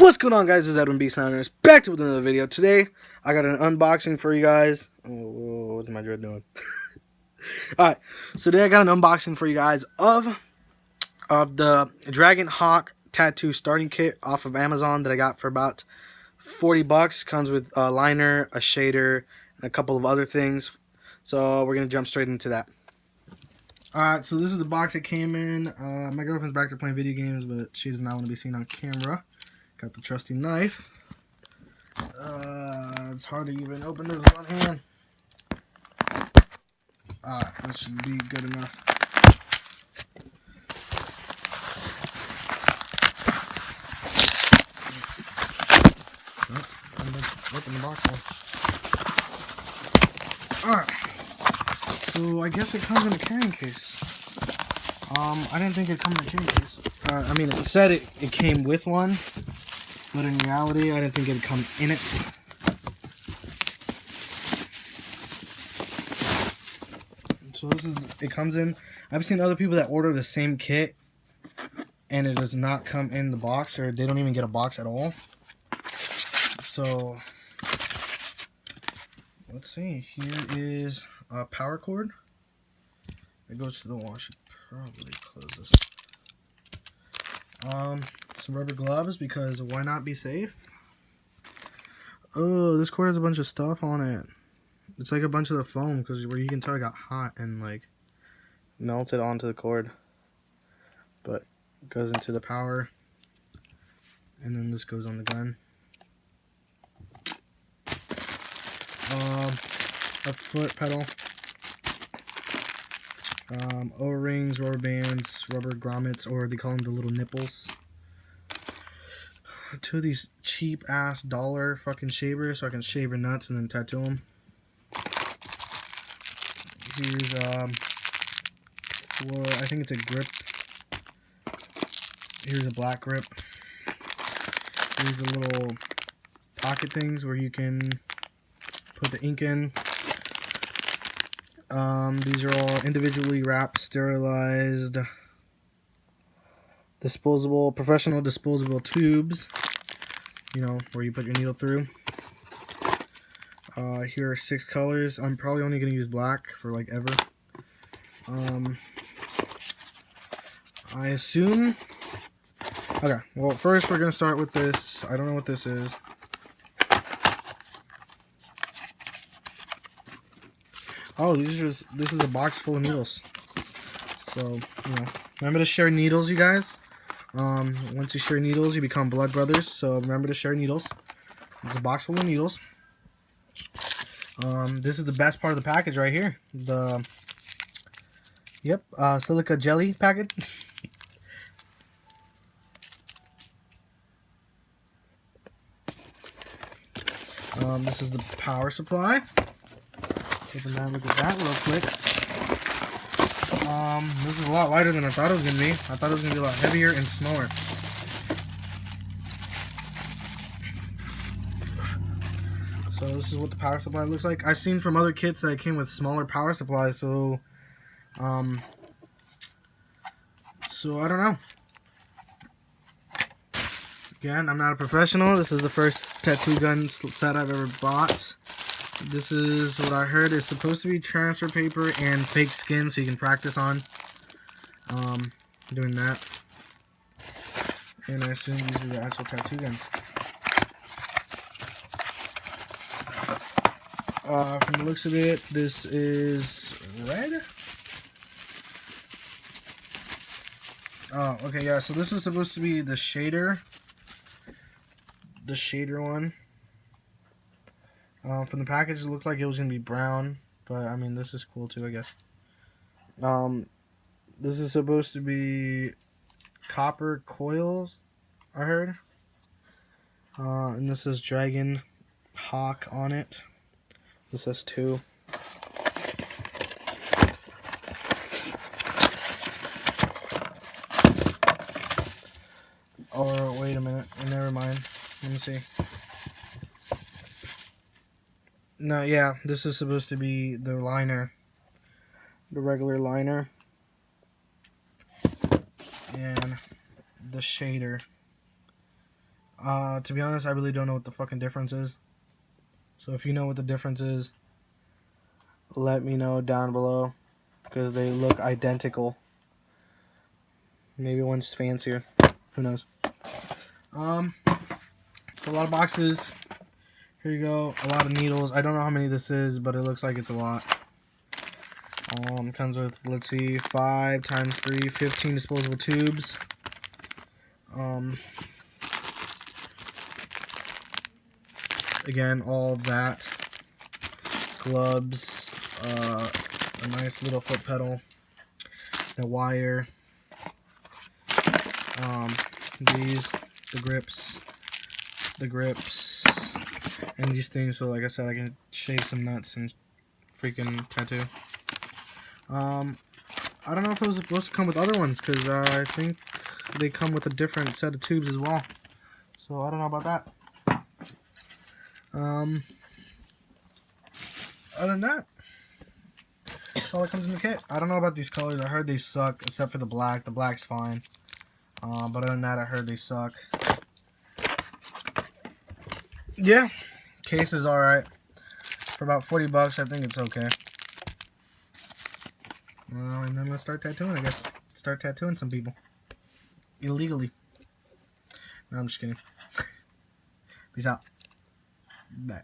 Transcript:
What's going on, guys? This is Edwin Beast9ers back to with another video. Today I got an unboxing for you guys. Oh, what's my dread doing? Alright, so today I got an unboxing for you guys of the Dragon Hawk tattoo starting kit off of Amazon that I got for about 40 bucks. Comes with a liner, a shader, and a couple of other things. So we're gonna jump straight into that. Alright, so this is the box it came in. My girlfriend's back there playing video games, but she does not want to be seen on camera. Got the trusty knife. It's hard to even open this with one hand. Alright, that should be good enough. Open the box now. Alright. So I guess it comes in a carrying case. I didn't think it'd come in a carrying case. I mean, it said it came with one, but in reality, I didn't think it'd come in it. So it comes in. I've seen other people that order the same kit, and it does not come in the box, or they don't even get a box at all. So, let's see. Here is a power cord. It goes to the wall. I should probably close this. Some rubber gloves, because why not be safe? Oh, this cord has a bunch of stuff on it. It's like a bunch of the foam, because where you can tell it got hot and like melted onto the cord. But it goes into the power, and then this goes on the gun. A foot pedal. O-rings, rubber bands, rubber grommets, or they call them the little nipples. Two of these cheap ass dollar fucking shavers so I can shave your nuts and then tattoo them. Here's well, I think it's a grip. Here's a black grip. Here's the little pocket things where you can put the ink in. These are all individually wrapped, sterilized, professional disposable tubes, you know, where you put your needle through. Here are 6 colors. I'm probably only going to use black for like ever. I assume, okay, well first we're going to start with this. I don't know what this is. Oh, this is a box full of needles. So, you know, remember to share needles, you guys. Once you share needles, you become blood brothers. So remember to share needles. It's a box full of needles. This is the best part of the package right here. The silica jelly packet. This is the power supply. Open that, look at that real quick. This is a lot lighter than I thought it was going to be. I thought it was going to be a lot heavier and smaller. So this is what the power supply looks like. I've seen from other kits that it came with smaller power supplies, so I don't know. Again, I'm not a professional. This is the first tattoo gun set I've ever bought. This is what I heard is supposed to be transfer paper and fake skin, so you can practice on doing that. And I assume these are the actual tattoo guns. From the looks of it, this is red. Oh, okay, yeah. So this is supposed to be the shader one. From the package, it looked like it was going to be brown, but I mean, this is cool too, I guess. This is supposed to be copper coils, I heard. And this is Dragon Hawk on it. This has 2. Or, wait a minute, never mind. Let me see. No, yeah, this is supposed to be the liner. The regular liner. And the shader. To be honest, I really don't know what the fucking difference is. So if you know what the difference is, let me know down below, because they look identical. Maybe one's fancier. Who knows? So a lot of boxes. Here you go. A lot of needles. I don't know how many this is, but it looks like it's a lot. Comes with, let's see, 5 times 3, 15 disposable tubes. Again, all of that. Gloves. A nice little foot pedal. The wire. These. The grips. And these things, so like I said, I can shave some nuts and freaking tattoo. I don't know if it was supposed to come with other ones, because I think they come with a different set of tubes as well. So I don't know about that. Other than that, that's all that comes in the kit. I don't know about these colors. I heard they suck, except for the black. The black's fine. But other than that, I heard they suck. Yeah, case is alright. For about 40 bucks, I think it's okay. And then let's start tattooing, I guess. Start tattooing some people. Illegally. No, I'm just kidding. Peace out. Bye.